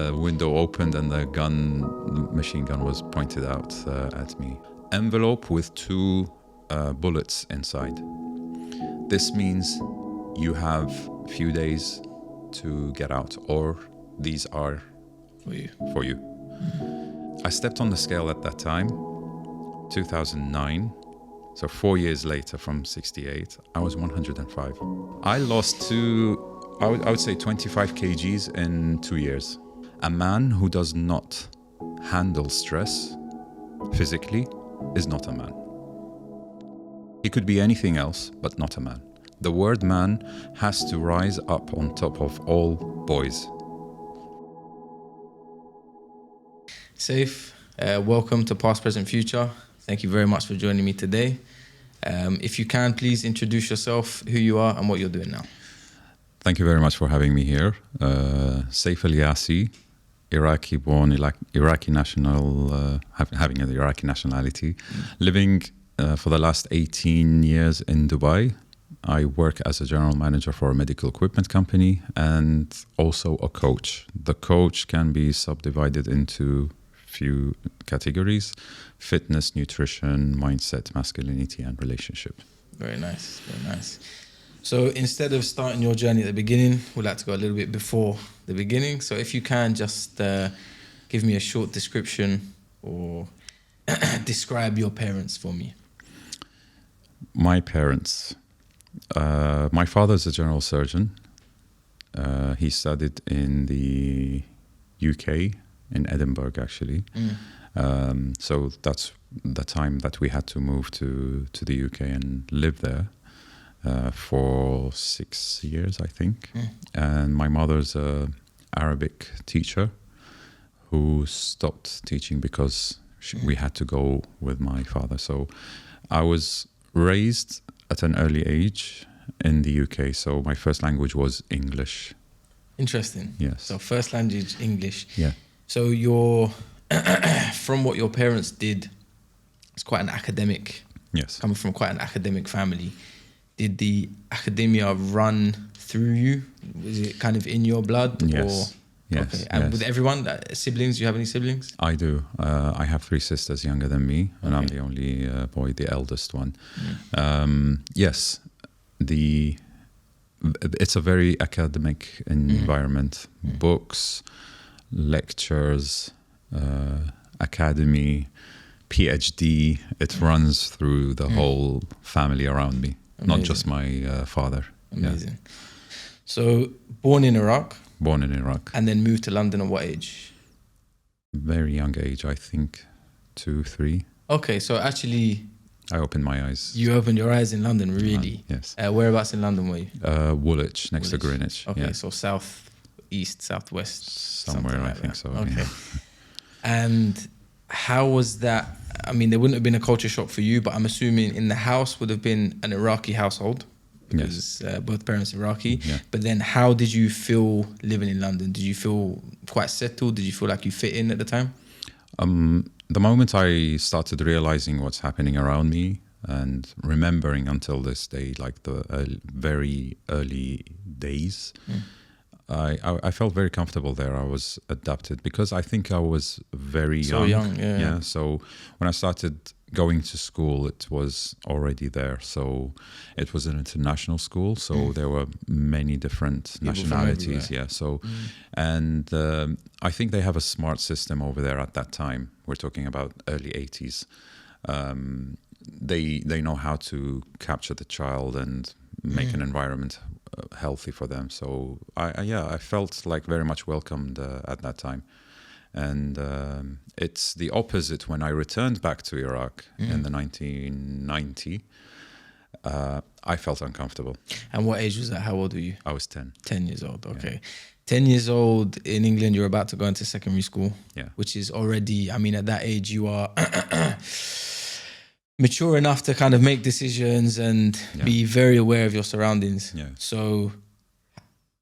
the window opened and the machine gun was pointed out at me. Envelope with 2 bullets inside. This means you have a few days to get out, or these are for you. I stepped on the scale at that time, 2009. So 4 years later, from 68, I was 105. I lost I would say 25 kgs in 2 years. A man who does not handle stress physically is not a man. He could be anything else, but not a man. The word man has to rise up on top of all boys. Saif, welcome to Past, Present, Future. Thank you very much for joining me today. If you can, please introduce yourself, who you are and what you're doing now. Thank you very much for having me here. Saif Al Yasi, Iraqi-born, Iraqi national, having an Iraqi nationality, living for the last 18 years in Dubai. I work as a general manager for a medical equipment company and also a coach. The coach can be subdivided into few categories: fitness, nutrition, mindset, masculinity, and relationship. Very nice, very nice. So instead of starting your journey at the beginning, we'd like to go a little bit before the beginning. So if you can just give me a short description or describe your parents for me. My parents. My father's a general surgeon. He studied in the UK, in Edinburgh, actually. So that's the time that we had to move to the UK and live there for 6 years, I think. And my mother's an Arabic teacher who stopped teaching because we had to go with my father. So I was raised at an early age in the UK. So my first language was English. Interesting. Yes. So first language, English. Yeah. So you're, from what your parents did, it's quite an academic. Yes. Coming from quite an academic family. Did the academia run through you? Was it kind of in your blood? Yes. Or? Yes. Okay. And yes. with everyone, siblings, do you have any siblings? I do. I have 3 sisters younger than me, and I'm the only boy, the eldest one. Yes. It's a very academic environment. Books, lectures, academy, PhD. It runs through the whole family around me, not just my father. Amazing. Yeah. So born in Iraq. Born in Iraq. And then moved to London at what age? Very young age, I think 2, 3. Okay, so actually... I opened my eyes. You opened your eyes in London, really? Yes. Whereabouts in London were you? Woolwich, next to Greenwich. Okay, yeah. so south, east, southwest? Somewhere, like I think that. so. Okay. Yeah. And how was that? I mean, there wouldn't have been a culture shock for you, but I'm assuming in the house would have been an Iraqi household. Because both parents Iraqi. Yeah. But then how did you feel living in London? Did you feel quite settled? Did you feel like you fit in at the time? The moment I started realizing what's happening around me and remembering until this day, like the very early days, I felt very comfortable there. I was adapted because I think I was very young. So young, yeah. So when I started going to school, it was already there. So it was an international school. So there were many different nationalities. Yeah. So, and I think they have a smart system over there at that time. We're talking about early 80s. They know how to capture the child and make an environment healthy for them. So I felt like very much welcomed at that time. And it's the opposite when I returned back to Iraq in the 1990. I felt uncomfortable. And what age was that? How old were you? I was 10. 10 years old, okay. Yeah. 10 years old in England, you're about to go into secondary school, which is already, I mean, at that age, you are mature enough to kind of make decisions and be very aware of your surroundings. Yeah. So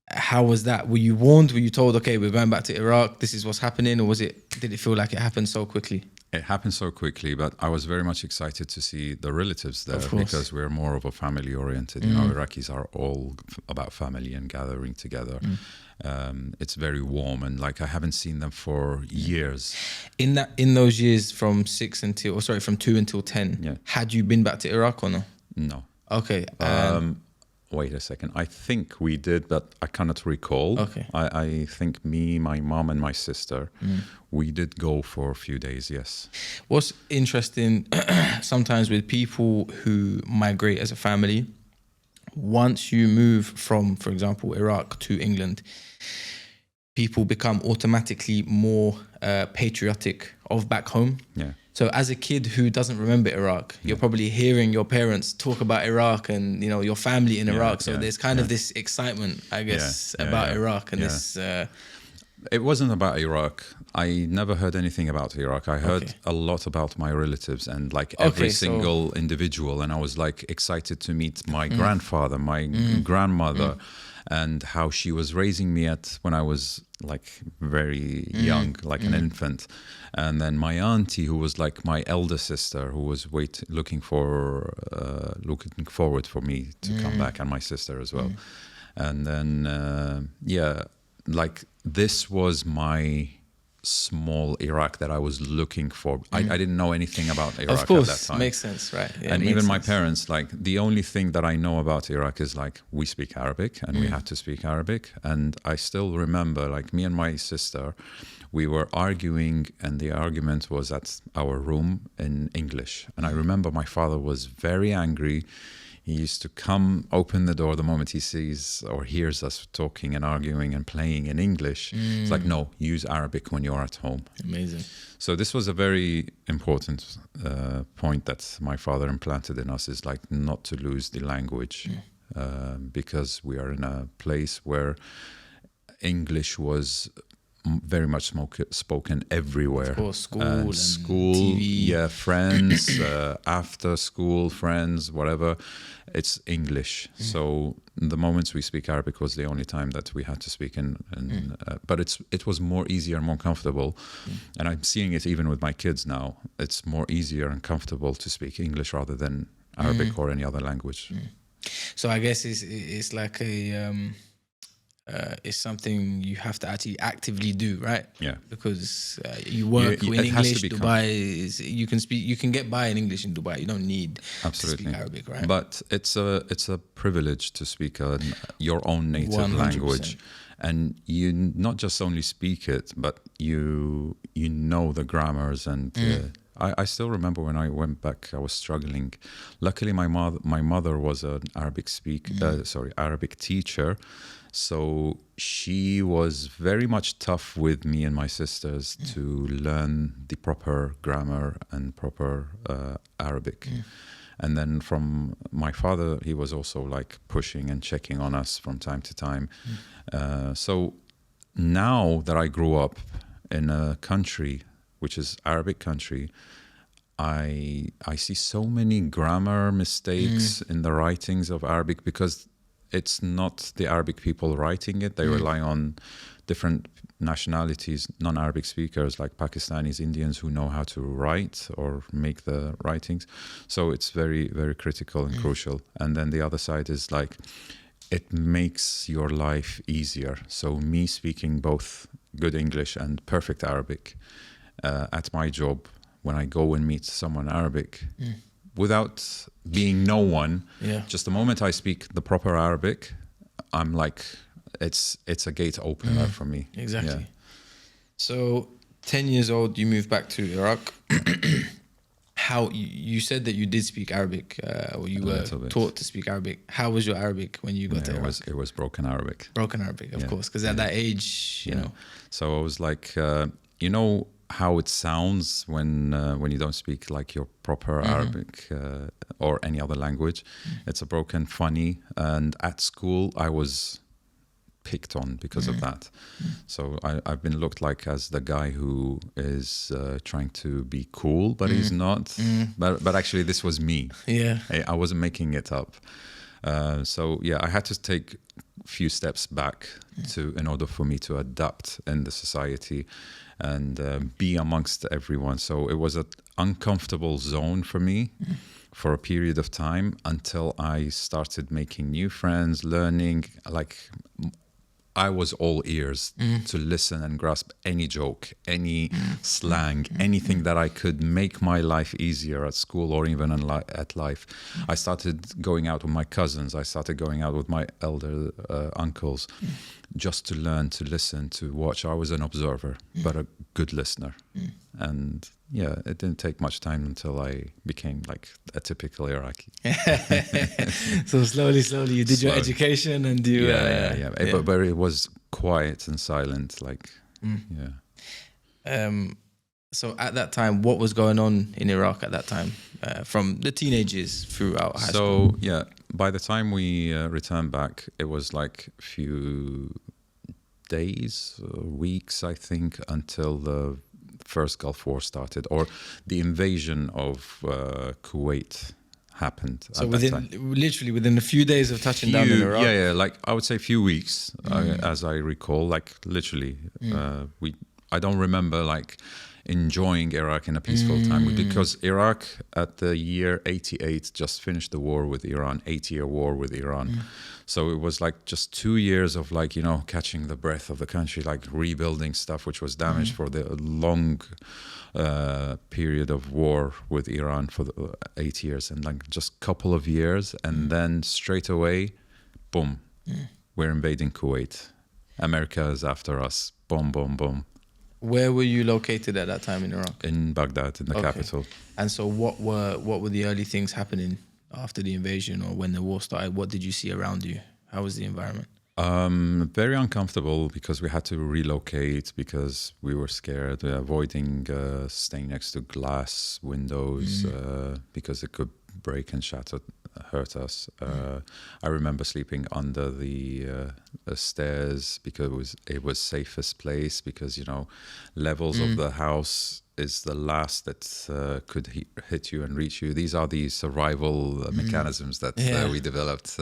how was that? Were you warned? Were you told, okay, we're going back to Iraq, this is what's happening? Or did it feel like it happened so quickly? It happened so quickly, but I was very much excited to see the relatives there Of course. because we're more of a family oriented. You know, Iraqis are all about family and gathering together. It's very warm, and like I haven't seen them for years. In those years from 2 until 10, Yeah. had you been back to Iraq or no? No. Okay. Wait a second. I think we did, but I cannot recall. Okay. I think me, my mom, and my sister, we did go for a few days, yes. What's interesting sometimes with people who migrate as a family, once you move from, for example, Iraq to England, people become automatically more patriotic of back home. Yeah. So as a kid who doesn't remember Iraq, you're probably hearing your parents talk about Iraq and, you know, your family in Iraq. So there's kind of this excitement, I guess, about Iraq and this... It wasn't about Iraq. I never heard anything about Iraq. I heard Okay. a lot about my relatives and like every Okay, so- single individual. And I was like excited to meet my grandfather, my grandmother, and how she was raising me when I was like very young, like an infant. And then my auntie, who was like my elder sister, who was looking forward for me to come back, and my sister as well. And then, like this was my small Iraq that I was looking for. I didn't know anything about Iraq Of course, at that time. makes sense, right? Yeah, And makes even my sense. parents, like the only thing that I know about Iraq is like we speak Arabic and we had to speak Arabic. And I still remember like me and my sister, we were arguing and the argument was at our room in English. And I remember my father was very angry. He used to come, open the door the moment he sees or hears us talking and arguing and playing in English. It's like, no, use Arabic when you're at home. Amazing. So this was a very important point that my father implanted in us, is like not to lose the language, because we are in a place where English was very much spoken everywhere. Of course, school and school, TV. friends, after school friends, whatever. It's English. So the moments we speak Arabic was the only time that we had to speak but it was more easier, more comfortable. And I'm seeing it even with my kids now. It's more easier and comfortable to speak English rather than Arabic or any other language. So I guess it's like it's something you have to actually actively do, right? Yeah. Because you work in it has English. to become- Dubai is you can get by in English in Dubai. You don't need Absolutely. to speak Arabic, right? But it's a privilege to speak your own native 100%. language, and you not just only speak it, but you know the grammars and. I still remember when I went back, I was struggling. Luckily, my mother was an Arabic teacher, so she was very much tough with me and my sisters to learn the proper grammar and proper Arabic. And then from my father, he was also like pushing and checking on us from time to time. So now that I grew up in a country which is Arabic country, I see so many grammar mistakes in the writings of Arabic because it's not the Arabic people writing it. They rely on different nationalities, non-Arabic speakers like Pakistanis, Indians who know how to write or make the writings. So it's very, very critical and crucial. And then the other side is like, it makes your life easier. So me speaking both good English and perfect Arabic at my job, when I go and meet someone Arabic, without being no one, just the moment I speak the proper Arabic, I'm like, it's a gate opener for me. Exactly. Yeah. So 10 years old, you moved back to Iraq. How you said that you did speak Arabic, or you were little bit. taught to speak Arabic. How was your Arabic when you got to Iraq? It was broken Arabic. Broken Arabic, of course, because at that age, you know. So I was like, you know how it sounds when you don't speak like your proper Arabic or any other language. It's a broken, funny, and at school I was picked on because of that. So I've been looked like as the guy who is trying to be cool, but he's not. But actually, this was me. Yeah. I wasn't making it up. So yeah, I had to take a few steps back in order for me to adapt in the society and be amongst everyone. So it was an uncomfortable zone for me for a period of time until I started making new friends, learning. Like, I was all ears to listen and grasp any joke, any slang, anything that I could make my life easier at school or even at life. I started going out with my cousins. I started going out with my elder uncles just to learn, to listen, to watch. I was an observer, but a good listener. And yeah, it didn't take much time until I became like a typical Iraqi. So slowly you did your education and you... But it was quiet and silent, like, So at that time, what was going on in Iraq at that time, from the teenagers throughout high school? So yeah, by the time we returned back, it was like a few days, weeks, I think, until the first Gulf War started, or the invasion of Kuwait happened. So literally within a few days of touching down in Iraq? Yeah, like I would say a few weeks, as I recall, like literally. I don't remember like enjoying Iraq in a peaceful time, because Iraq at the year 88 just finished the war with Iran, 8-year war with Iran. So it was like just 2 years of like, you know, catching the breath of the country, like rebuilding stuff which was damaged for the long period of war with Iran for the 8 years, and like just couple of years, and then straight away, boom, we're invading Kuwait. America is after us. Boom, boom, boom. Where were you located at that time in Iraq? In Baghdad, in the capital. And so what were the early things happening after the invasion or when the war started? What did you see around you? How was the environment? Very uncomfortable, because we had to relocate because we were scared, avoiding staying next to glass windows because it could break and shatter, hurt us. I remember sleeping under the stairs because it was safest place, because, you know, levels of the house is the last that could hit you and reach you. These are the survival mechanisms that we developed.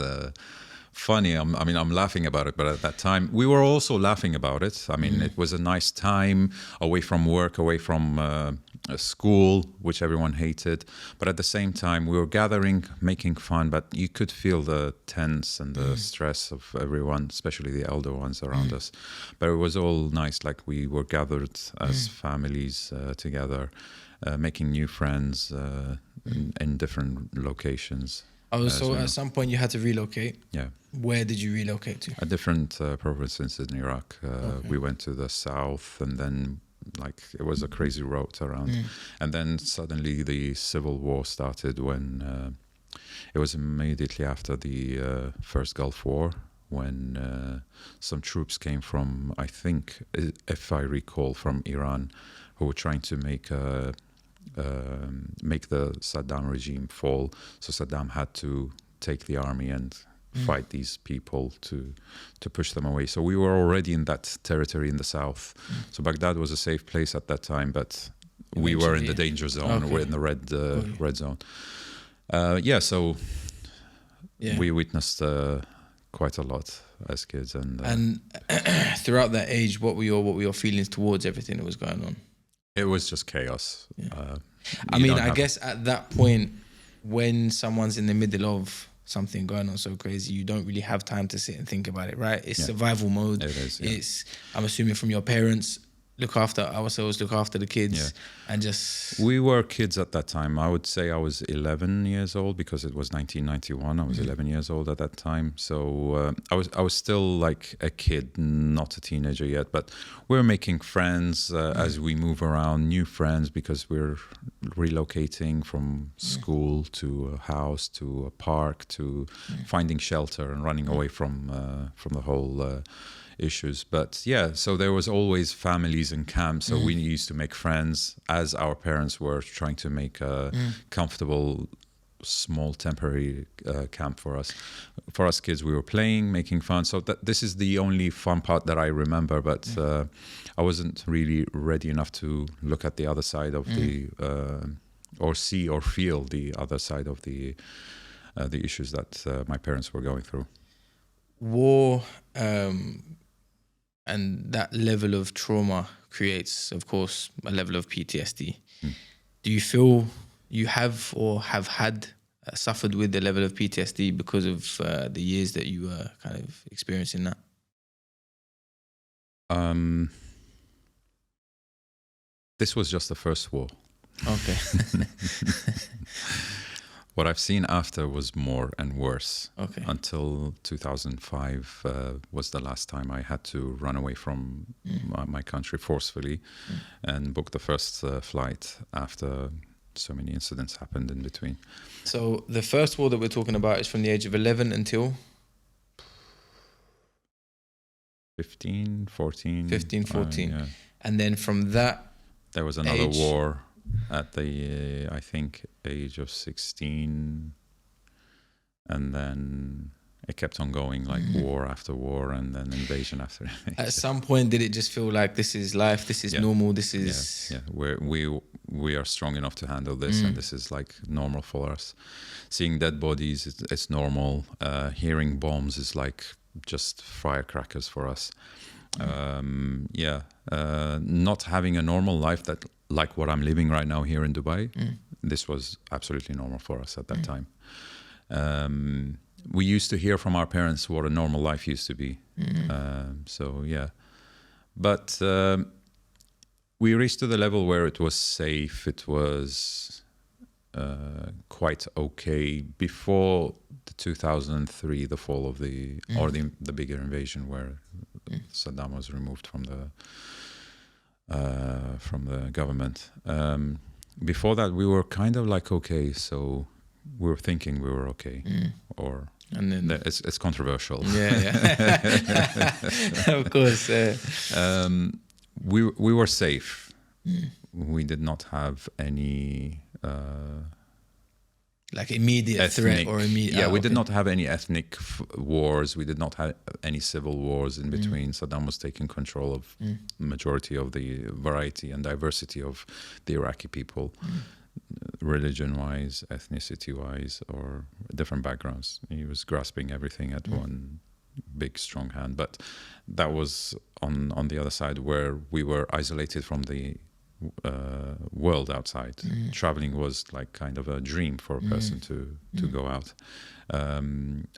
Funny, I'm laughing about it, but at that time we were also laughing about it. I mean, it was a nice time away from work, away from school, which everyone hated. But at the same time, we were gathering, making fun, but you could feel the tense and the stress of everyone, especially the elder ones around us. But it was all nice, like we were gathered as families together, making new friends in different locations. So at some point you had to relocate. Yeah. Where did you relocate to? Different provinces in Iraq. We went to the south, and then like it was a crazy road around. And then suddenly the civil war started when it was immediately after the first Gulf War, when some troops came from, I think, if I recall, from Iran, who were trying to make the Saddam regime fall. So Saddam had to take the army and fight these people to push them away. So we were already in that territory in the south. So Baghdad was a safe place at that time, but we were in the danger zone. We're in the red zone. We witnessed quite a lot as kids, and throughout that age, what were your feelings towards everything that was going on? It was just chaos. I guess at that point, when someone's in the middle of something going on so crazy, you don't really have time to sit and think about it, right? It's survival mode. It is. It's, I'm assuming, from your parents, look after ourselves, look after the kids, and just... We were kids at that time. I would say I was 11 years old, because it was 1991. I was 11 years old at that time. So I was still like a kid, not a teenager yet. But we're making friends as we move around, new friends, because we're relocating from school to a house to a park to finding shelter and running away from the whole... issues. But yeah, so there was always families in camp, so we used to make friends as our parents were trying to make a comfortable, small, temporary camp for us. For us kids, we were playing, making fun. So this is the only fun part that I remember, but I wasn't really ready enough to look at the other side of the or see or feel the other side of the the issues that my parents were going through. War and that level of trauma creates, of course, a level of PTSD. Do you feel you have or have had suffered with the level of PTSD because of the years that you were kind of experiencing that? This was just the first war. Okay. What I've seen after was more and worse. Okay. Until 2005 was the last time I had to run away from my country forcefully and book the first flight after so many incidents happened in between. So the first war that we're talking about is from the age of 11 until? 15, 14. 15, 14. Yeah. And then from that, there was another age. war at the, I think, age of 16. And then it kept on going, like war after war, and then invasion after invasion. At some point, did it just feel like this is life, this is normal, this is... Yeah. We are strong enough to handle this, and this is like normal for us. Seeing dead bodies, it's normal. Hearing bombs is like just firecrackers for us. Not having a normal life that like what I'm living right now here in Dubai, this was absolutely normal for us at that time. We used to hear from our parents what a normal life used to be. But we reached to the level where it was safe. It was quite okay before the 2003, the fall of the or the bigger invasion where Saddam was removed from the government. Before that, we were kind of like okay, so we were thinking we were okay, and then it's controversial. Of course. We were safe. We did not have any like immediate ethnic, threat or immediate. Yeah, we did not have any ethnic wars. We did not have any civil wars in between. Saddam was taking control of the majority of the variety and diversity of the Iraqi people, religion-wise, ethnicity-wise, or different backgrounds. He was grasping everything at one big, strong hand. But that was on the other side where we were isolated from the world outside. Traveling was like kind of a dream for a person to go out.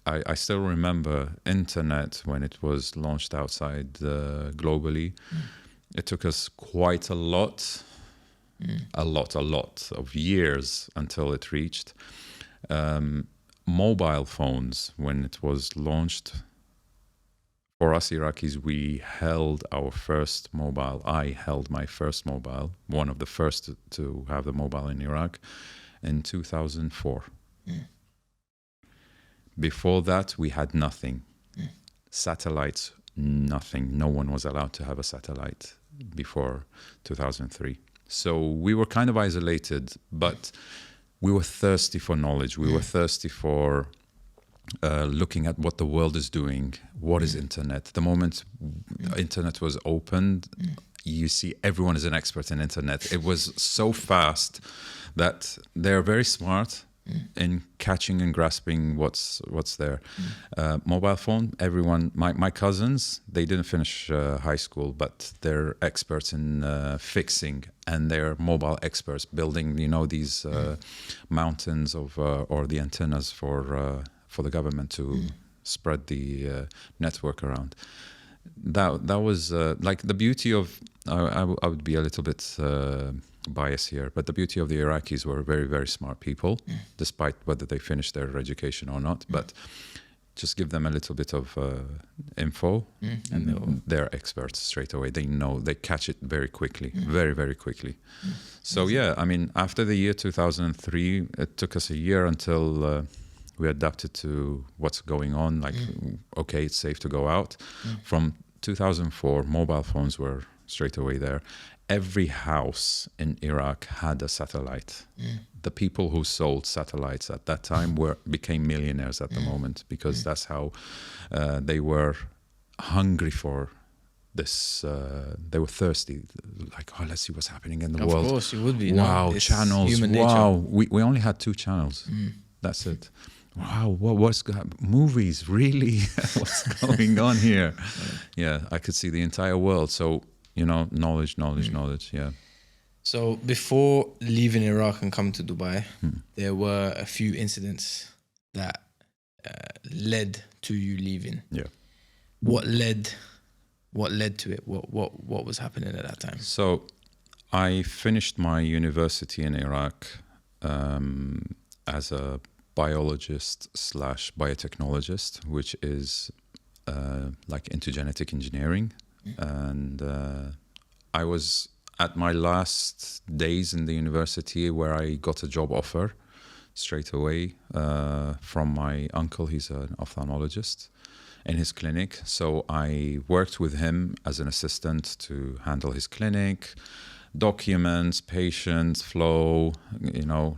I still remember internet when it was launched outside globally. It took us quite a lot of years until it reached. Mobile phones, when it was launched, for us Iraqis, we held our first mobile. I held my first mobile, one of the first to have the mobile in Iraq, in 2004. Before that, we had nothing. Satellites, nothing. No one was allowed to have a satellite before 2003. So we were kind of isolated, but we were thirsty for knowledge. We were thirsty for looking at what the world is doing. What is internet? The moment internet was opened, you see everyone is an expert in internet. It was so fast that they're very smart in catching and grasping what's there. Mobile phone, everyone, my cousins, they didn't finish high school, but they're experts in fixing, and they're mobile experts building, these mountains of or the antennas for the government to spread the network around. That was like the beauty of. I would be a little bit biased here, but the beauty of the Iraqis were very, very smart people, despite whether they finished their education or not. But just give them a little bit of info, and they're experts straight away. They know, they catch it very quickly, very, very quickly. So yeah, I mean, after the year 2003, it took us a year until we adapted to what's going on. Like, okay, it's safe to go out. From 2004, mobile phones were straight away there. Every house in Iraq had a satellite. The people who sold satellites at that time became millionaires at the moment, because that's how they were hungry for this. They were thirsty, like, oh, let's see what's happening in the world. Of course, you would be. Wow, It's channels. human Wow, nature. we only had 2 channels. That's it. wow, movies, really? What's going on here? Yeah, I could see the entire world. So, knowledge, yeah. So before leaving Iraq and coming to Dubai, there were a few incidents that led to you leaving. Yeah. What led to it? What was happening at that time? So I finished my university in Iraq as a biologist / biotechnologist, which is like into genetic engineering. And I was at my last days in the university where I got a job offer straight away from my uncle. He's an ophthalmologist in his clinic. So I worked with him as an assistant to handle his clinic, documents, patient flow,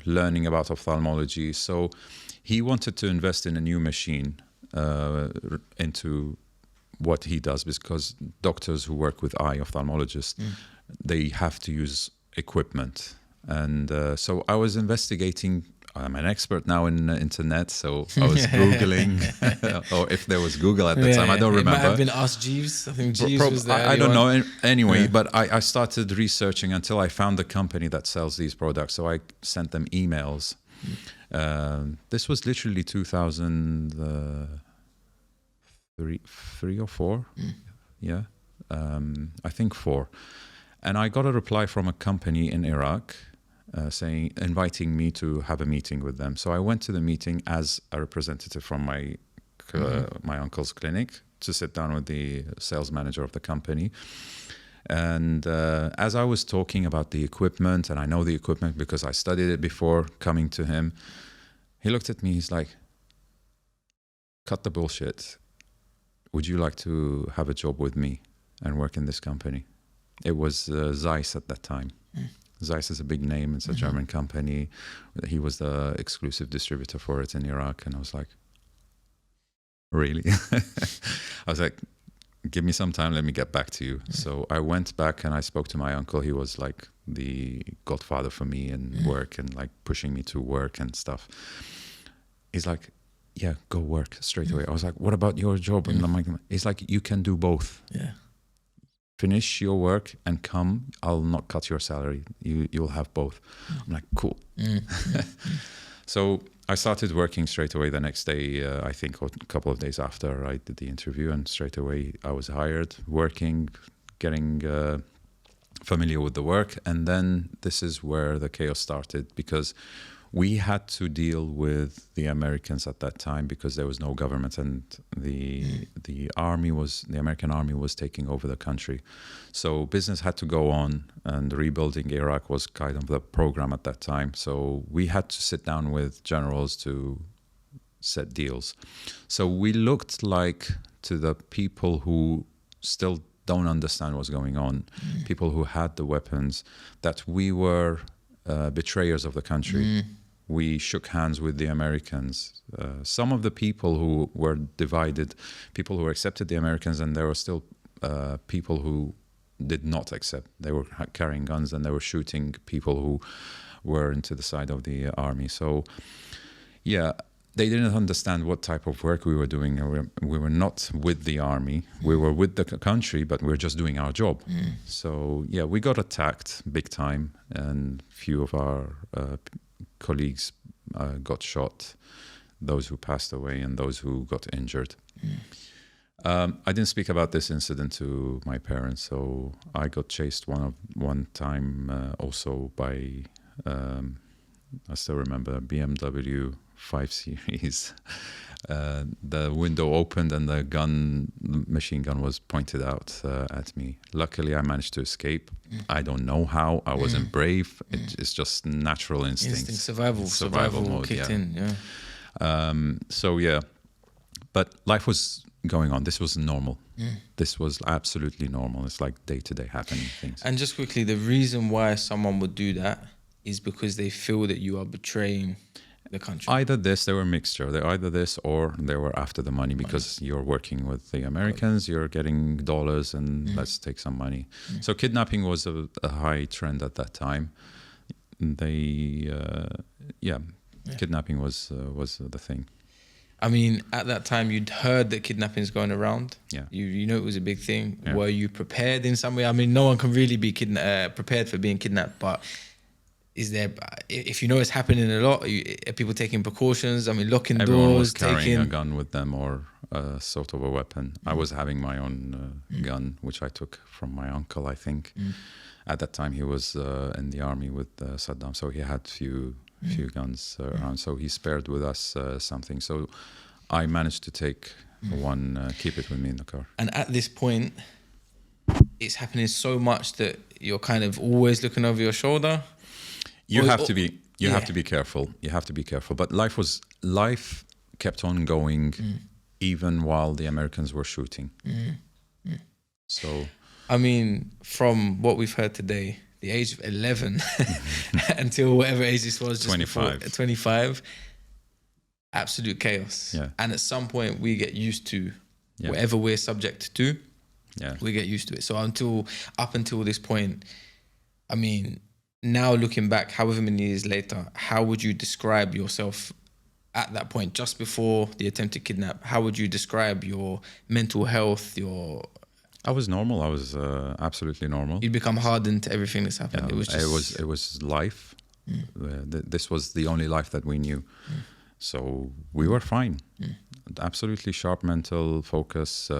learning about ophthalmology. So he wanted to invest in a new machine into what he does, because doctors who work with eye ophthalmologists, they have to use equipment. And so I was investigating. I'm an expert now in internet, so I was Googling, or if there was Google at the time, I don't remember. It might have been Ask Jeeves. I think Jeeves was there. I don't know. Anyway, but I started researching until I found the company that sells these products. So I sent them emails. This was literally 2003 or 4. Yeah, I think 4. And I got a reply from a company in Iraq inviting me to have a meeting with them. So I went to the meeting as a representative from my uncle's clinic to sit down with the sales manager of the company. And as I was talking about the equipment, and I know the equipment because I studied it before coming to him, he looked at me, he's like, cut the bullshit. Would you like to have a job with me and work in this company? It was Zeiss at that time. Zeiss is a big name. It's a German company. He was the exclusive distributor for it in Iraq. And I was like, really? I was like, give me some time. Let me get back to you. So I went back and I spoke to my uncle. He was like the godfather for me in work and like pushing me to work and stuff. He's like, yeah, go work straight away. I was like, what about your job? And I'm like, he's like, you can do both. Yeah. Finish your work and come. I'll not cut your salary. You'll have both. I'm like, cool. So I started working straight away the next day, I think, or a couple of days after I did the interview, and straight away I was hired, working, getting familiar with the work. And then this is where the chaos started, because we had to deal with the Americans at that time because there was no government, and the American army was taking over the country. So business had to go on, and rebuilding Iraq was kind of the program at that time. So we had to sit down with generals to set deals. So we looked like to the people who still don't understand what's going on, people who had the weapons, that we were betrayers of the country. We shook hands with the Americans. Some of the people who were divided, people who accepted the Americans, and there were still people who did not accept. They were carrying guns and they were shooting people who were into the side of the army. So, yeah, they didn't understand what type of work we were doing. We were not with the army. We were with the country, but we were just doing our job. So, yeah, we got attacked big time, and few of our colleagues got shot, those who passed away and those who got injured. I didn't speak about this incident to my parents, so I got chased one time also by, I still remember, BMW 5 Series. The window opened and the machine gun was pointed out at me. Luckily, I managed to escape. I don't know how. I wasn't brave. It's just natural instinct. Survival mode kicked in. Yeah. So yeah, but life was going on. This was normal. This was absolutely normal. It's like day-to-day happening things. And just quickly, the reason why someone would do that is because they feel that you are betraying the country. Either they were a mixture. They're either this or they were after the money, because you're working with the Americans, you're getting dollars, and let's take some money. So kidnapping was a high trend at that time. Kidnapping was the thing. I mean, at that time, you'd heard that kidnapping's going around. Yeah. You know it was a big thing. Yeah. Were you prepared in some way? I mean, no one can really be prepared for being kidnapped, but is there, if you know it's happening a lot, are people taking precautions? I mean, locking Everyone doors, was carrying a gun with them or sort of a weapon. I was having my own gun, which I took from my uncle, I think. At that time, he was in the army with Saddam, so he had few guns around. So he spared with us something. So I managed to take one, keep it with me in the car. And at this point, it's happening so much that you're kind of always looking over your shoulder. You have to be. You have to be careful. You have to be careful. But life kept on going, even while the Americans were shooting. So, I mean, from what we've heard today, the age of 11 until whatever age this was, just 25. Before, 25, absolute chaos. Yeah. And at some point, we get used to Yeah. whatever we're subject to. Yeah. We get used to it. So up until this point, I mean, now looking back, however many years later, how would you describe yourself at that point, just before the attempted kidnap? How would you describe your mental health, I was normal. I was absolutely normal. You'd become hardened to everything that's happened. Yeah, it was life. This was the only life that we knew. So we were fine. Absolutely sharp mental focus,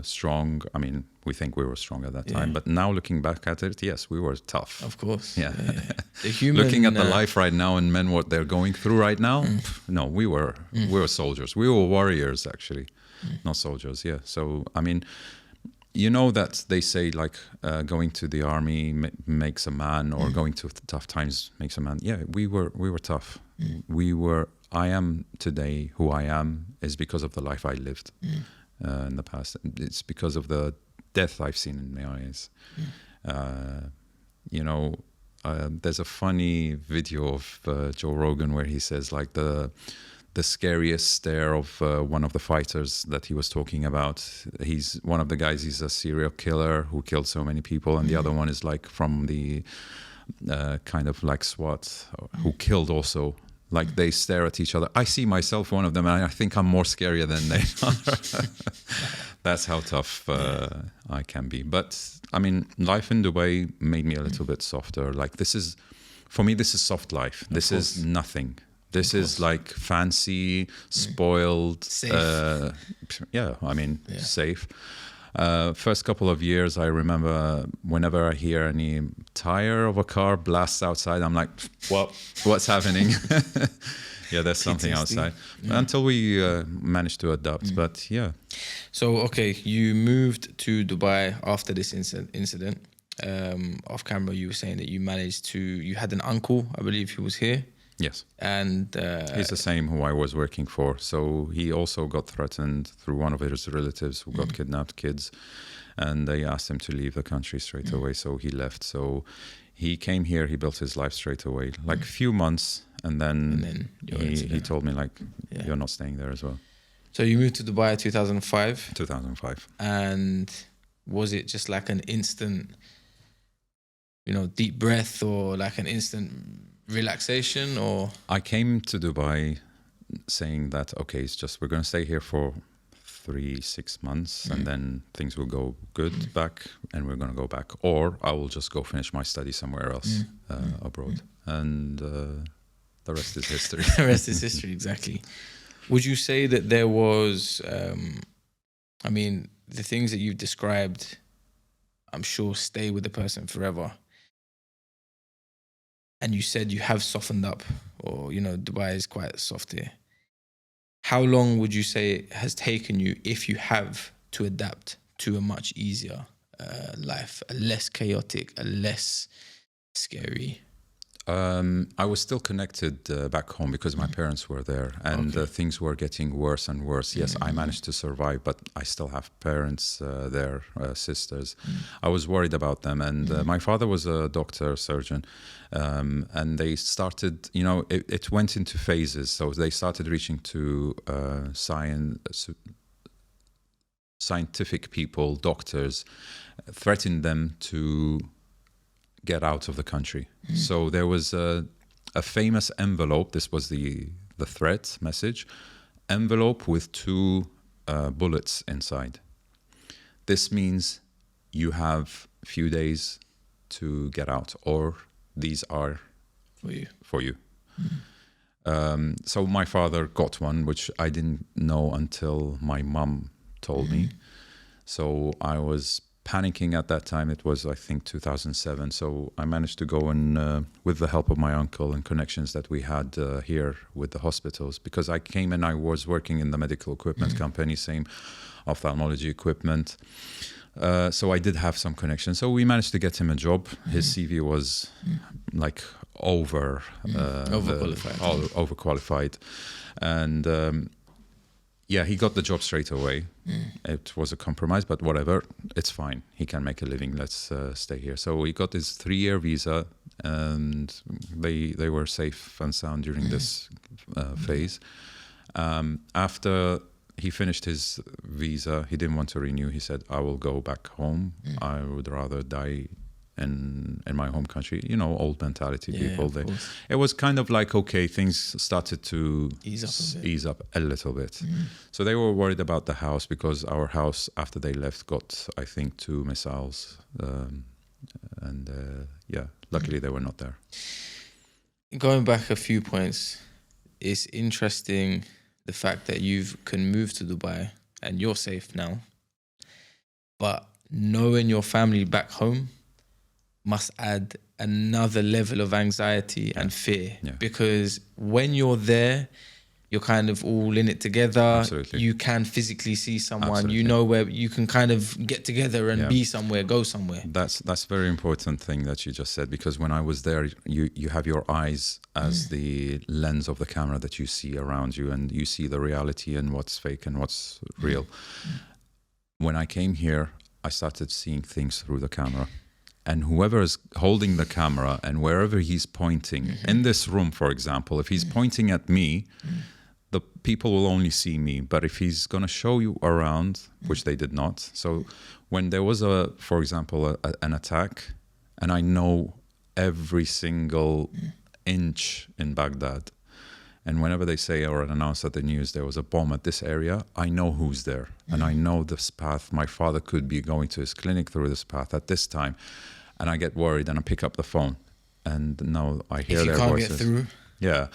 strong. I mean, we think we were strong at that time. But now looking back at it, yes, we were tough. Of course. Yeah. The human, looking at the life right now and men, what they're going through right now, no, we were soldiers. We were warriors, actually, not soldiers. Yeah. So, I mean, you know that they say like going to the army makes a man, or going to tough times makes a man. Yeah, we were tough. I am today who I am is because of the life I lived in the past. It's because of the death I've seen in my eyes. You know, there's a funny video of Joe Rogan where he says like the scariest stare of one of the fighters that he was talking about. He's one of the guys, he's a serial killer who killed so many people, and the other one is like from the kind of like SWAT who killed also. Like they stare at each other. I see myself one of them, and I think I'm more scarier than they are. That's how tough I can be. But I mean, life in Dubai made me a little bit softer. Like for me, this is soft life. This is nothing. This is like fancy, spoiled. Safe. Safe. First couple of years, I remember whenever I hear any tire of a car blasts outside, I'm like, what's happening? Yeah, there's something outside. Until we managed to adapt, but yeah. So, okay, you moved to Dubai after this incident. Off camera, you were saying that you had an uncle, I believe, who was here. Yes. And he's the same who I was working for. So he also got threatened through one of his relatives who got kidnapped kids, and they asked him to leave the country straight away. So he left. So he came here, he built his life straight away, like a few months. And then he told me like, you're not staying there as well. So you moved to Dubai in 2005? 2005. And was it just like an instant, deep breath, or like an instant relaxation? Or I came to Dubai saying that, okay, it's just, we're going to stay here for 3-6 months and then things will go good back and we're going to go back, or I will just go finish my study somewhere else abroad. And the rest is history. The rest is history, exactly. Would you say that there was, the things that you've described, I'm sure stay with the person forever. And you said you have softened up, or, Dubai is quite soft here. How long would you say it has taken you, if you have, to adapt to a much easier life, a less chaotic, a less scary? I was still connected back home because my parents were there, and things were getting worse and worse. Yes, I managed to survive, but I still have parents there, sisters. I was worried about them, and my father was a doctor, surgeon, and they started, it went into phases. So they started reaching to scientific people, doctors, threatened them to get out of the country. So there was a famous envelope. This was the threat message. envelope with two bullets inside. This means you have a few days to get out, or these are for you. So my father got one, which I didn't know until my mum told me. So I was panicking at that time. It was, I think, 2007. So I managed to go and, with the help of my uncle and connections that we had here with the hospitals, because I came and I was working in the medical equipment company, same ophthalmology equipment. So I did have some connections. So we managed to get him a job. His CV was like overqualified. And yeah, he got the job straight away. It was a compromise, but whatever, it's fine. He can make a living. Let's stay here. So he got his 3-year visa, and they were safe and sound during this phase. After he finished his visa, he didn't want to renew. He said, I will go back home. I would rather die in my home country. You know, old mentality people. It was kind of like, okay, things started to ease up a little bit. So they were worried about the house, because our house, after they left, got, I think, 2 missiles. Yeah, luckily they were not there. Going back a few points, it's interesting the fact that you can move to Dubai and you're safe now, but knowing your family back home must add another level of anxiety and fear, because when you're there, you're kind of all in it together. Absolutely. You can physically see someone. Absolutely. You know where you can kind of get together and be somewhere, go somewhere. That's a very important thing that you just said, because when I was there, you have your eyes as the lens of the camera that you see around you, and you see the reality and what's fake and what's real. When I came here, I started seeing things through the camera. And whoever is holding the camera and wherever he's pointing, in this room, for example, if he's pointing at me, the people will only see me. But if he's going to show you around, which they did not. So when there was, for example, an attack, and I know every single inch in Baghdad, and whenever they say or announce at the news there was a bomb at this area, I know who's there. And I know this path. My father could be going to his clinic through this path at this time. And I get worried and I pick up the phone. And now I hear their voices. If you can't get through. Yeah.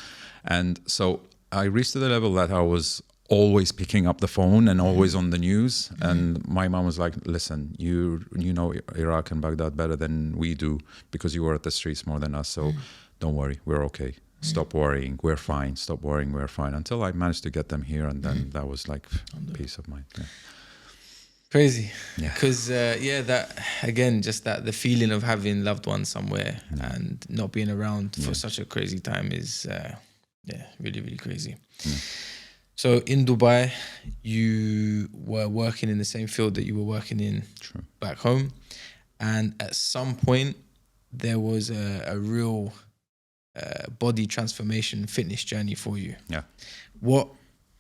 And so I reached to the level that I was always picking up the phone and always on the news. And my mom was like, listen, you know Iraq and Baghdad better than we do, because you were at the streets more than us. So don't worry, we're okay. Stop worrying, we're fine. Stop worrying, we're fine. Until I managed to get them here, and then that was like peace of mind. Yeah. Crazy. Yeah. Because, that, again, just that the feeling of having loved ones somewhere and not being around for such a crazy time is, really, really crazy. Yeah. So in Dubai, you were working in the same field that you were working in back home. And at some point, there was a real body transformation fitness journey for you. Yeah. What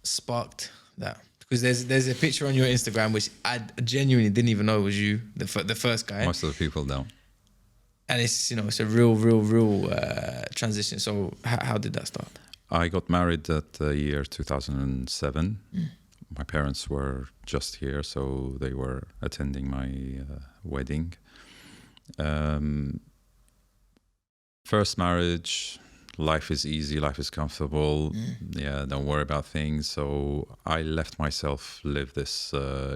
sparked that? Because there's a picture on your Instagram which I genuinely didn't even know it was you, the first guy. Most of the people don't. And it's a real transition. So how did that start? I got married at the year 2007. My parents were just here, so they were attending my wedding. First marriage, life is easy, life is comfortable. Yeah, don't worry about things. So I left myself live this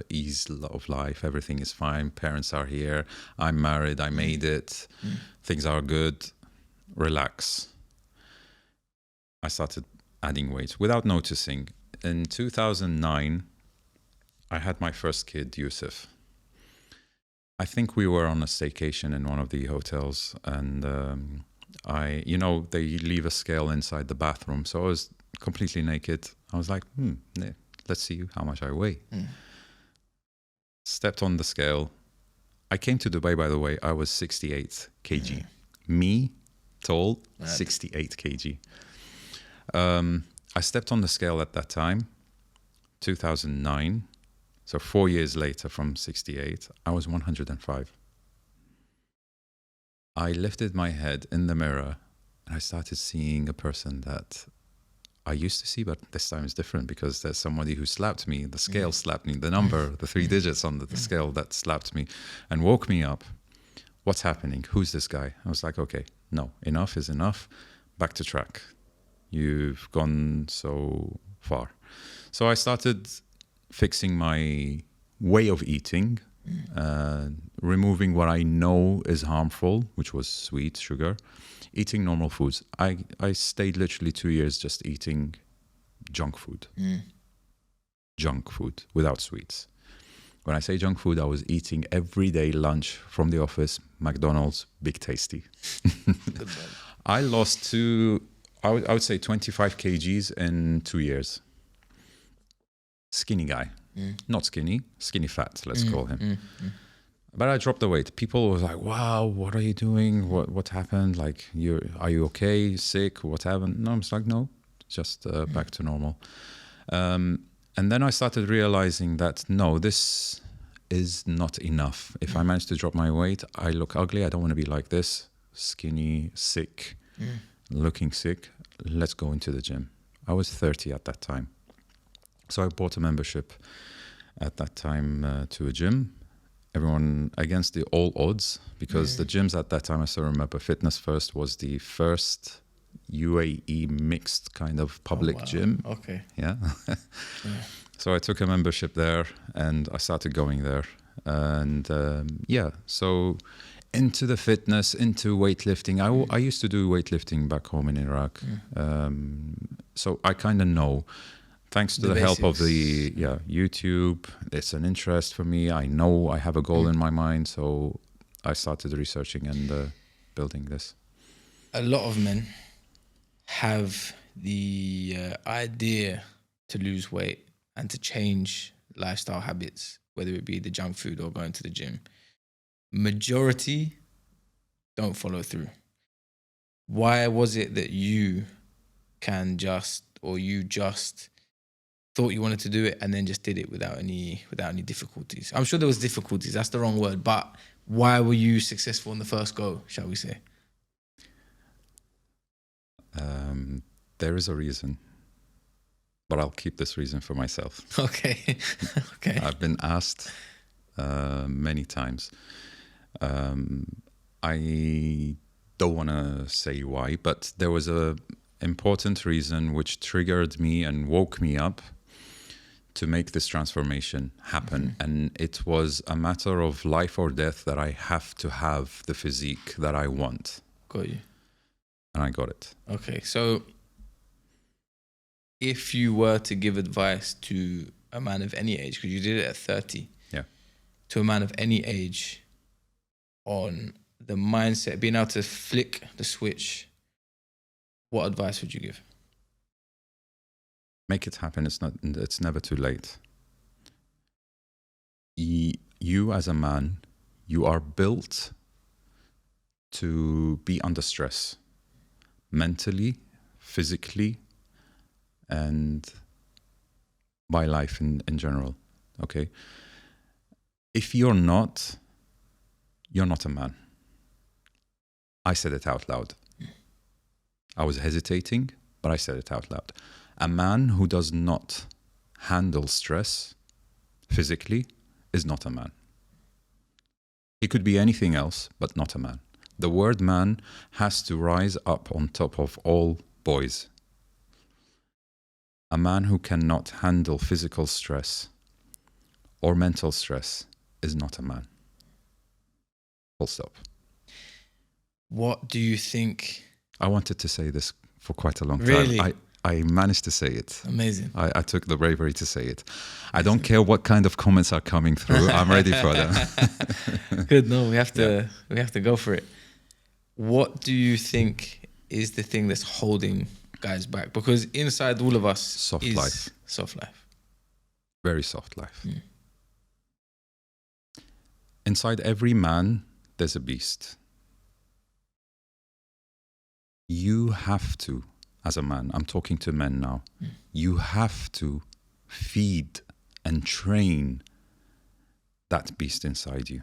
ease of life. Everything is fine. Parents are here. I'm married. I made it. Things are good. Relax. I started adding weight without noticing. In 2009, I had my first kid, Yusuf. I think we were on a staycation in one of the hotels, and they leave a scale inside the bathroom. So I was completely naked. I was like, let's see how much I weigh. Stepped on the scale. I came to Dubai, by the way, I was 68 kg. Me, tall, 68 kg. I stepped on the scale at that time, 2009. So 4 years later, from 68, I was 105. I lifted my head in the mirror and I started seeing a person that I used to see, but this time is different because there's somebody who slapped me. The scale slapped me, the number, the 3 digits on the scale that slapped me and woke me up. What's happening? Who's this guy? I was like, okay, no, enough is enough. Back to track. You've gone so far. So I started fixing my way of eating, removing what I know is harmful, which was sweet, sugar, eating normal foods. I stayed literally 2 years just eating junk food. Junk food without sweets. When I say junk food, I was eating everyday lunch from the office, McDonald's, Big Tasty. I lost I would say 25 kgs in 2 years. Skinny guy. Not skinny fat, let's call him. But I dropped the weight. People were like, wow, what are you doing? What happened? Like, are you okay? Sick? What happened? No, I'm just like, no, just back to normal. And then I started realizing that, no, this is not enough. If I manage to drop my weight, I look ugly. I don't want to be like this, skinny, sick, looking sick. Let's go into the gym. I was 30 at that time. So I bought a membership at that time to a gym. Everyone against all odds, because the gyms at that time, I still remember, Fitness First was the first UAE mixed kind of public gym. Okay. Yeah. So I took a membership there and I started going there. And so into the fitness, into weightlifting. I used to do weightlifting back home in Iraq. So I kind of know. Thanks to the help of the YouTube, it's an interest for me. I know I have a goal in my mind, so I started researching and building this. A lot of men have the idea to lose weight and to change lifestyle habits, whether it be the junk food or going to the gym. Majority don't follow through. Why was it that you just thought you wanted to do it and then just did it without any difficulties? I'm sure there was difficulties, that's the wrong word, but why were you successful in the first go, shall we say? There is a reason, but I'll keep this reason for myself. Okay. Okay. I've been asked many times. I don't want to say why, but there was a important reason which triggered me and woke me up to make this transformation happen. And it was a matter of life or death that I have to have the physique that I want. Got you. And I got it. Okay, so if you were to give advice to a man of any age, because you did it at 30, to a man of any age on the mindset, being able to flick the switch, what advice would you give? Make it happen. It's never too late. You as a man, you are built to be under stress, mentally, physically, and by life in general. Okay? If you're not a man. I said it out loud. I was hesitating, but I said it out loud. A man who does not handle stress physically is not a man. He could be anything else, but not a man. The word man has to rise up on top of all boys. A man who cannot handle physical stress or mental stress is not a man. Full stop. What do you think? I wanted to say this for quite a long time. Really? I managed to say it. Amazing. I took the bravery to say it. I don't care what kind of comments are coming through. I'm ready for them. Good. No, we have to go for it. What do you think is the thing that's holding guys back? Because inside all of us Soft is life. Soft life. Very soft life. Inside every man, there's a beast. You have to, as a man, I'm talking to men now, you have to feed and train that beast inside you.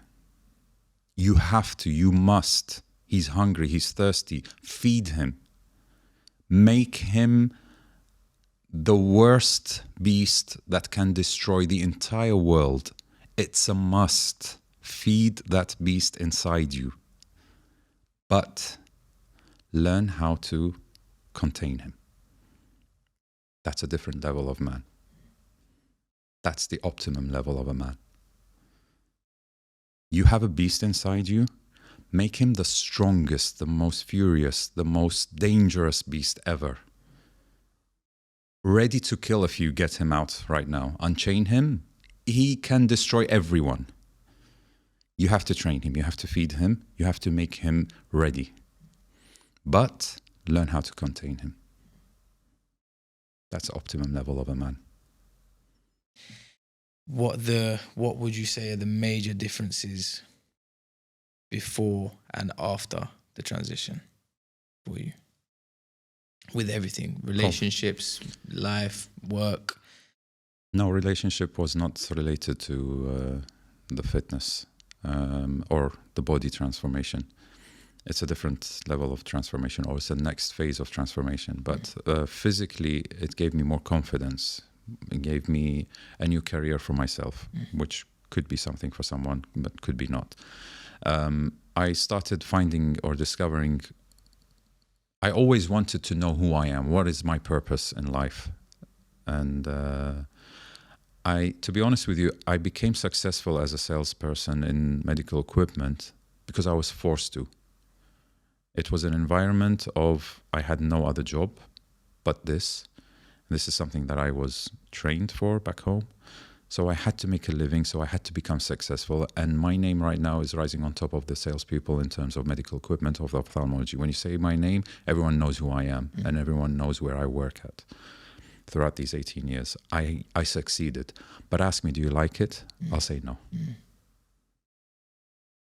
You have to, you must. He's hungry, he's thirsty. Feed him. Make him the worst beast that can destroy the entire world. It's a must. Feed that beast inside you. But learn how to contain him. That's a different level of man. That's the optimum level of a man. You have a beast inside you. Make him the strongest, the most furious, the most dangerous beast ever. Ready to kill if you get him out right now. Unchain him. He can destroy everyone. You have to train him. You have to feed him. You have to make him ready. But learn how to contain him. That's the optimum level of a man. What would you say are the major differences before and after the transition for you? With everything, relationships, life, work. No, relationship was not related to the fitness or the body transformation. It's a different level of transformation, or it's the next phase of transformation. But physically, it gave me more confidence. It gave me a new career for myself, which could be something for someone, but could be not. I started finding or discovering, I always wanted to know who I am. What is my purpose in life? And to be honest with you, I became successful as a salesperson in medical equipment because I was forced to. It was an environment of, I had no other job but this. This is something that I was trained for back home. So I had to make a living, so I had to become successful. And my name right now is rising on top of the salespeople in terms of medical equipment, of ophthalmology. When you say my name, everyone knows who I am and everyone knows where I work at. Throughout these 18 years, I succeeded. But ask me, do you like it? I'll say no.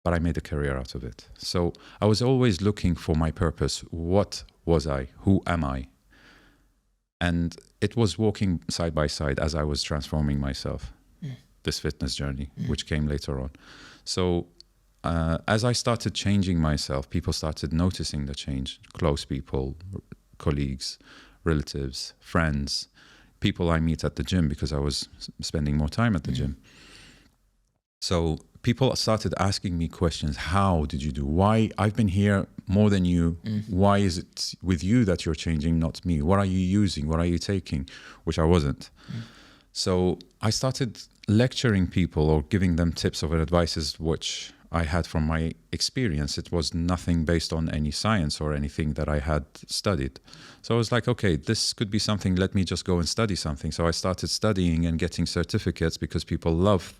But I made a career out of it. So I was always looking for my purpose. What was I? Who am I? And it was walking side by side as I was transforming myself, this fitness journey, which came later on. So as I started changing myself, people started noticing the change. Close people, colleagues, relatives, friends, people I meet at the gym because I was spending more time at the gym. So people started asking me questions. How did you do? Why? I've been here more than you. Why is it with you that you're changing, not me? What are you using? What are you taking? Which I wasn't. So I started lecturing people or giving them tips or advices which I had from my experience. It was nothing based on any science or anything that I had studied. So I was like, okay, this could be something. Let me just go and study something. So I started studying and getting certificates because people love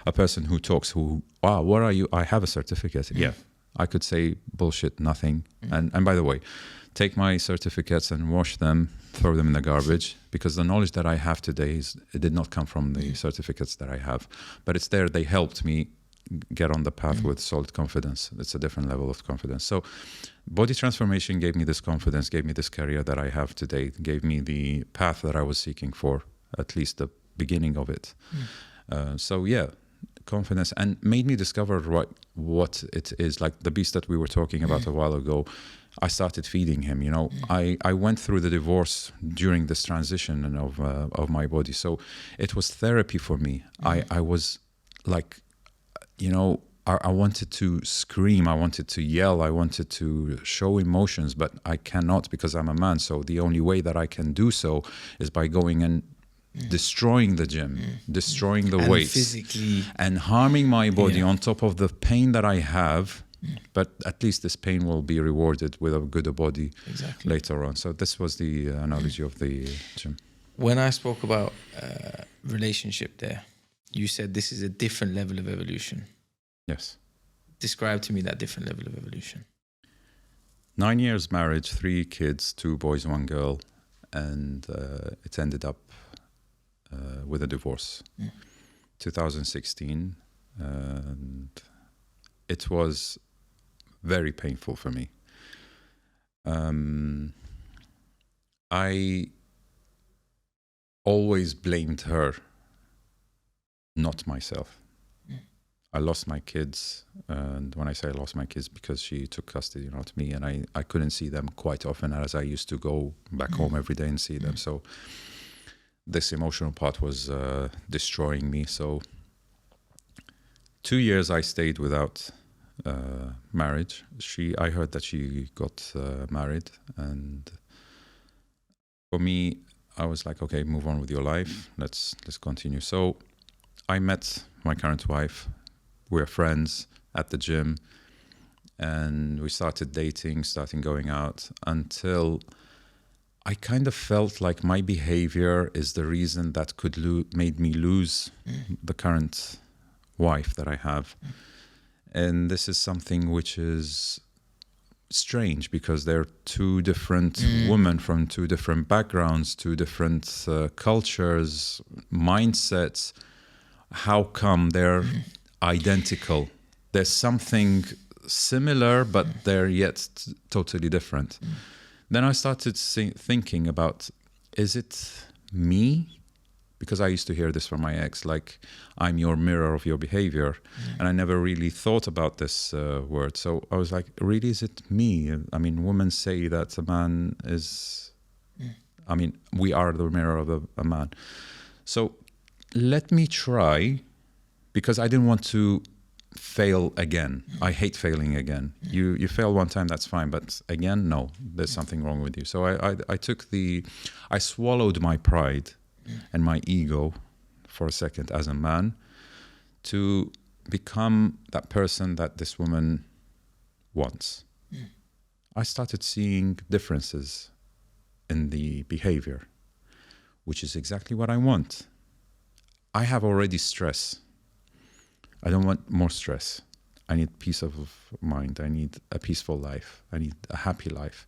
a person who talks, wow, what are you? I have a certificate. Yeah, I could say bullshit, nothing. And by the way, take my certificates and wash them, throw them in the garbage, because the knowledge that I have today, it did not come from the certificates that I have. But it's there. They helped me get on the path with solid confidence. It's a different level of confidence. So body transformation gave me this confidence, gave me this career that I have today, gave me the path that I was seeking for, at least the beginning of it. So yeah, confidence, and made me discover what it is. Like the beast that we were talking about a while ago, I started feeding him. You know, I went through the divorce during this transition of my body, so it was therapy for me. I was like, you know, I wanted to scream, I wanted to yell, I wanted to show emotions, but I cannot because I'm a man. So the only way that I can do so is by going and destroying the gym, destroying the weights, physically, and harming my body on top of the pain that I have. But at least this pain will be rewarded with a good body later on. So this was the analogy of the gym. When I spoke about relationship there, you said this is a different level of evolution. Yes. Describe to me that different level of evolution. 9 years marriage, 3 kids, 2 boys, 1 girl, and it ended up with a divorce. 2016, and it was very painful for me. I always blamed her, not myself. I lost my kids. And when I say I lost my kids, because she took custody of me, and I couldn't see them quite often as I used to go back home every day and see them. So this emotional part was destroying me. So 2 years I stayed without marriage. I heard that she got married, and for me, I was like, okay, move on with your life. Let's continue. So I met my current wife. We're friends at the gym, and we started dating, starting going out, until I kind of felt like my behavior is the reason that could made me lose the current wife that I have. And this is something which is strange, because they're two different women from two different backgrounds, two different cultures, mindsets. How come they're identical? There's something similar, but they're yet totally different. Then I started thinking about, is it me? Because I used to hear this from my ex, like, I'm your mirror of your behavior. And I never really thought about this word. So I was like, really, is it me? I mean, women say that a man is, I mean, we are the mirror of a man. So let me try, because I didn't want to fail again. I hate failing again. You fail one time, that's fine, but again, no, there's something wrong with you. So I swallowed my pride and my ego for a second as a man to become that person that this woman wants. I started seeing differences in the behavior, which is exactly what I want. I have already stress. I don't want more stress. I need peace of mind. I need a peaceful life. I need a happy life.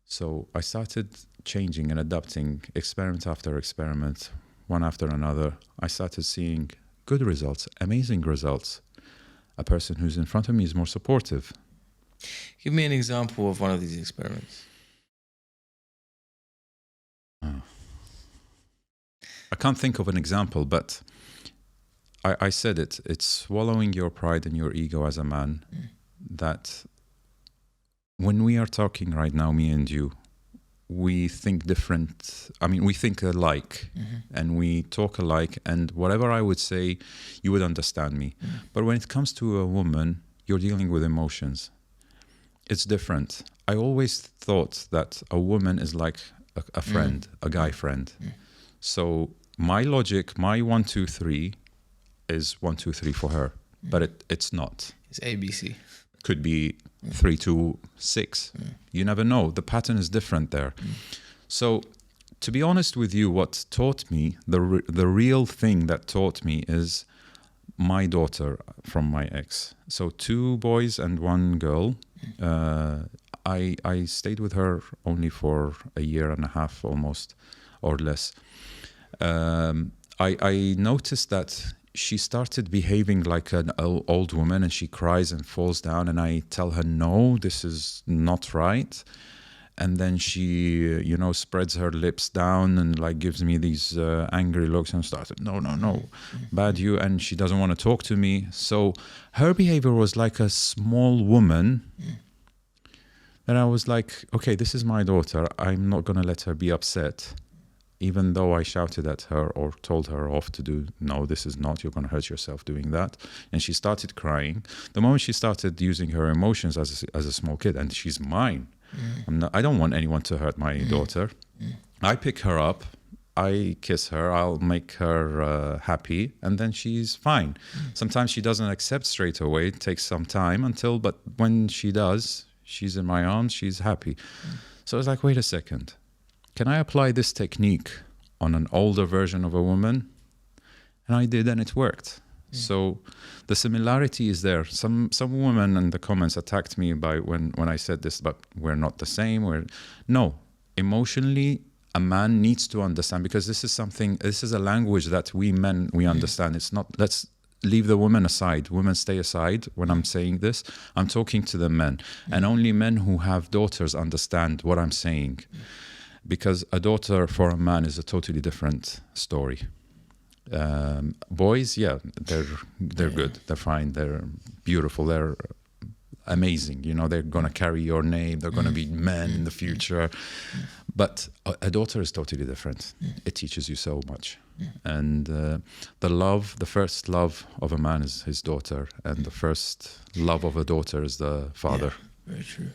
So I started changing and adapting, experiment after experiment, one after another. I started seeing good results, amazing results. A person who's in front of me is more supportive. Give me an example of one of these experiments. I can't think of an example, but I said it. It's swallowing your pride and your ego as a man. That when we are talking right now, me and you, we think different. I mean, we think alike, and we talk alike, and whatever I would say, you would understand me. But when it comes to a woman, you're dealing with emotions. It's different. I always thought that a woman is like a friend, a guy friend. So my logic, my 1, 2, 3 is 1, 2, 3 for her, but it's not. It's ABC. Could be 3, 2, 6. You never know. The pattern is different there. So to be honest with you, what taught me, the real thing that taught me is my daughter from my ex. So 2 boys and 1 girl. I stayed with her only for a year and a half almost, or less. I noticed that she started behaving like an old woman, and she cries and falls down, and I tell her, no, this is not right. And then she, spreads her lips down and like gives me these angry looks and started, no, bad you. And she doesn't want to talk to me. So her behavior was like a small woman. And I was like, okay, this is my daughter. I'm not going to let her be upset. Even though I shouted at her or told her off to do, no, this is not, you're going to hurt yourself doing that. And she started crying. The moment she started using her emotions as a small kid, and she's mine. I don't want anyone to hurt my daughter. I pick her up, I kiss her, I'll make her happy, and then she's fine. Sometimes she doesn't accept straight away. It takes some time but when she does, she's in my arms, she's happy. So I was like, wait a second. Can I apply this technique on an older version of a woman? And I did, and it worked. So the similarity is there. Some women in the comments attacked me by when I said this, but we're not the same. No, emotionally, a man needs to understand, because this is a language that we men, we understand. It's not, let's leave the women aside. Women stay aside when I'm saying this. I'm talking to the men, and only men who have daughters understand what I'm saying. Because a daughter for a man is a totally different story. Boys, yeah, they're good. They're fine. They're beautiful. They're amazing. You know, they're gonna carry your name. They're gonna be men in the future. But a daughter is totally different. It teaches you so much. And the first love of a man is his daughter, and the first love of a daughter is the father. Yeah, very true.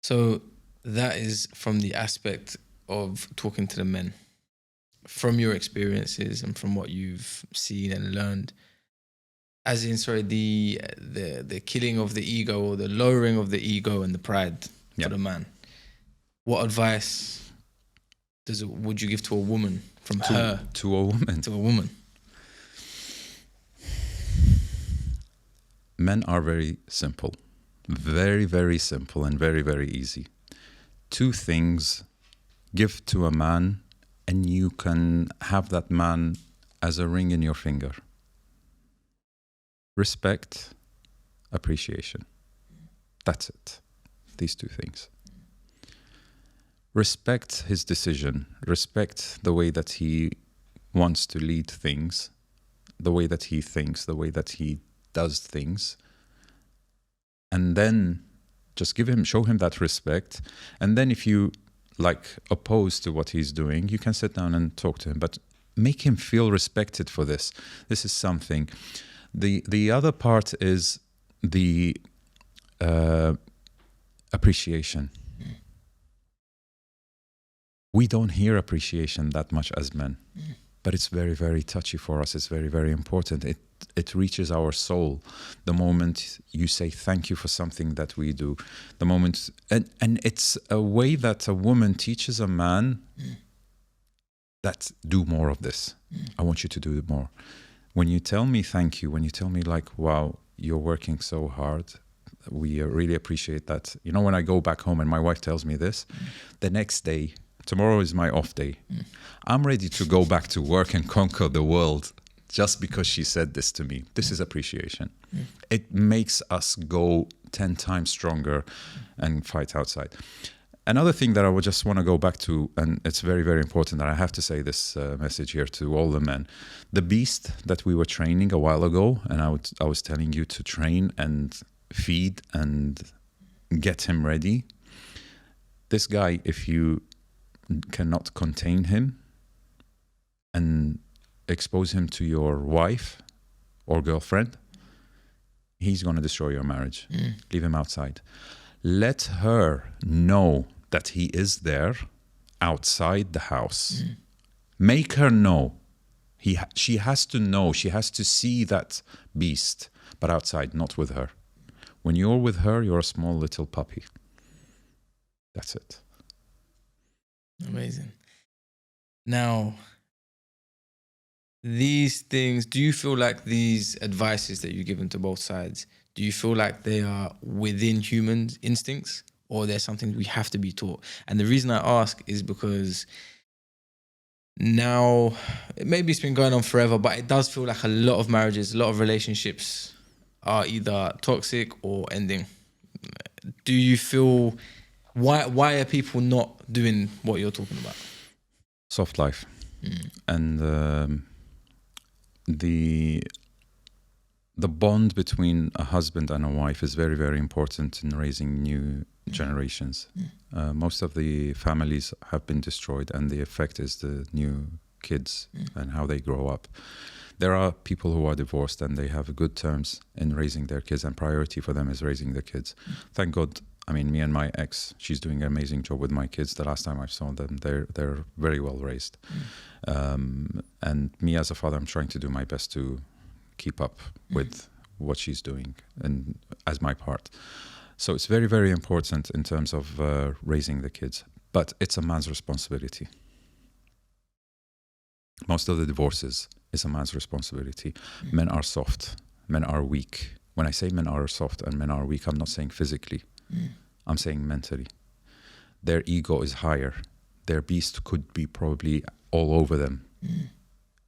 So that is from the aspect of talking to the men. From your experiences and from what you've seen and learned, as in, sorry, the killing of the ego, or the lowering of the ego and the pride for the man. What advice would you give to a woman from her to a woman? To a woman. Men are very simple, very, very simple, and very, very easy. 2 things: give to a man, and you can have that man as a ring in your finger. Respect, appreciation. That's it. These 2 things. Respect his decision. Respect the way that he wants to lead things, the way that he thinks, the way that he does things. And then just show him that respect. And then if you opposed to what he's doing, you can sit down and talk to him, but make him feel respected for this. This is something. The other part is the appreciation. We don't hear appreciation that much as men, but it's very, very touchy for us. It's very, very important. It reaches our soul the moment you say thank you for something that we do. The moment, and it's a way that a woman teaches a man that do more of this. I want you to do it more. When you tell me thank you, when you tell me wow, you're working so hard, we really appreciate that. You know, when I go back home and my wife tells me this, the next day, tomorrow is my off day. I'm ready to go back to work and conquer the world just because she said this to me. This is appreciation. It makes us go 10 times stronger and fight outside. Another thing that I would just want to go back to, and it's very, very important that I have to say this message here to all the men. The beast that we were training a while ago, and I was telling you to train and feed and get him ready. This guy, if you cannot contain him and expose him to your wife or girlfriend, he's going to destroy your marriage. Leave him outside. Let her know that he is there outside the house. Make her know. She has to know. She has to see that beast, but outside, not with her. When you're with her, you're a small little puppy. That's it. Amazing. Now, these things, do you feel like these advices that you've given to both sides, do you feel like they are within human instincts, or there's something we have to be taught? And the reason I ask is because now, maybe it's been going on forever, but it does feel like a lot of marriages, a lot of relationships are either toxic or ending. Do you feel, why are people not doing what you're talking about? Soft life. And the bond between a husband and a wife is very, very important in raising new generations. Most of the families have been destroyed, and the effect is the new kids and how they grow up. There are people who are divorced and they have good terms in raising their kids, and priority for them is raising the kids. Thank God. I mean, me and my ex, she's doing an amazing job with my kids. The last time I saw them, they're very well raised. And me as a father, I'm trying to do my best to keep up with what she's doing and as my part. So it's very, very important in terms of raising the kids. But it's a man's responsibility. Most of the divorces is a man's responsibility. Men are soft. Men are weak. When I say men are soft and men are weak, I'm not saying physically. I'm saying mentally. Their ego is higher. Their beast could be probably all over them.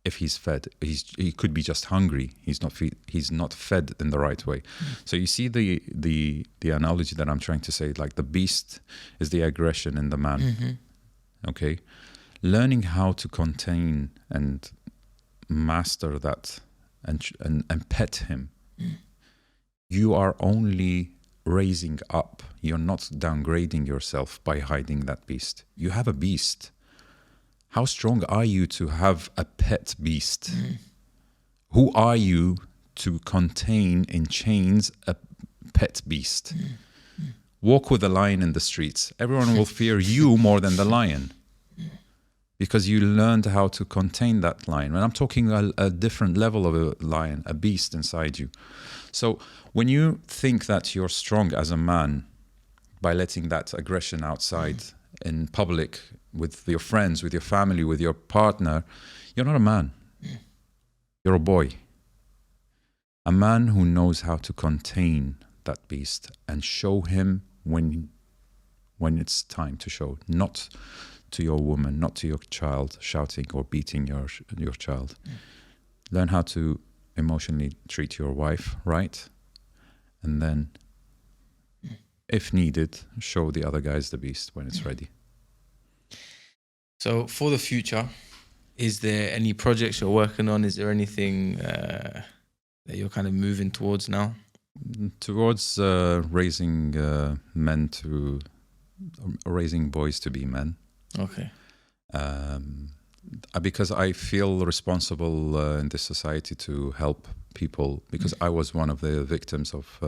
If he's fed, he could be just hungry. He's not fed in the right way. So you see the analogy that I'm trying to say, like the beast is the aggression in the man. Okay, learning how to contain and master that and pet him, you are only raising up. You're not downgrading yourself by hiding that beast. You have a beast. How strong are you to have a pet beast? Who are you to contain in chains a pet beast? Walk with a lion in the streets. Everyone will fear you more than the lion, because you learned how to contain that lion. And I'm talking a different level of a lion, a beast inside you. So when you think that you're strong as a man by letting that aggression outside in public, with your friends, with your family, with your partner, you're not a man. You're a boy. A man who knows how to contain that beast and show him when it's time to show, not to your woman, not to your child, shouting or beating your child. Learn how to emotionally treat your wife right, and then, if needed, show the other guys the beast when it's ready. So for the future, is there any projects you're working on? Is there anything that you're kind of moving towards now? Towards raising boys to be men. Okay. Because I feel responsible in this society to help people, because I was one of the victims of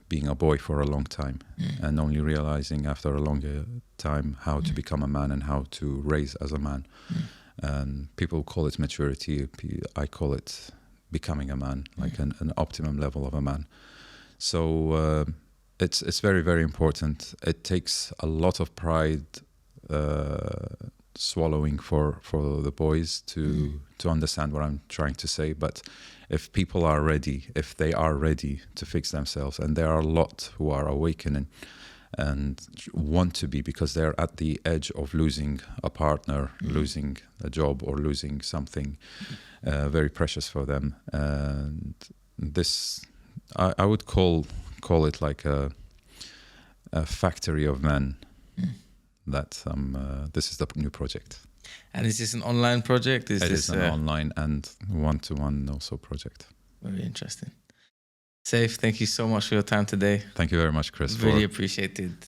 being a boy for a long time, and only realizing after a longer time how to become a man and how to raise as a man. And people call it maturity. I call it becoming a man, like an optimum level of a man. So it's very, very important. It takes a lot of pride swallowing for the boys to understand what I'm trying to say. But if people are ready, if they are ready to fix themselves, and there are a lot who are awakening and want to be, because they're at the edge of losing a partner, losing a job, or losing something very precious for them. And this, I would call it like a factory of men. That this is the new project. And is this an online project? It is an online and one-to-one also project. Very interesting. Saif, thank you so much for your time today. Thank you very much, Chris. Really appreciated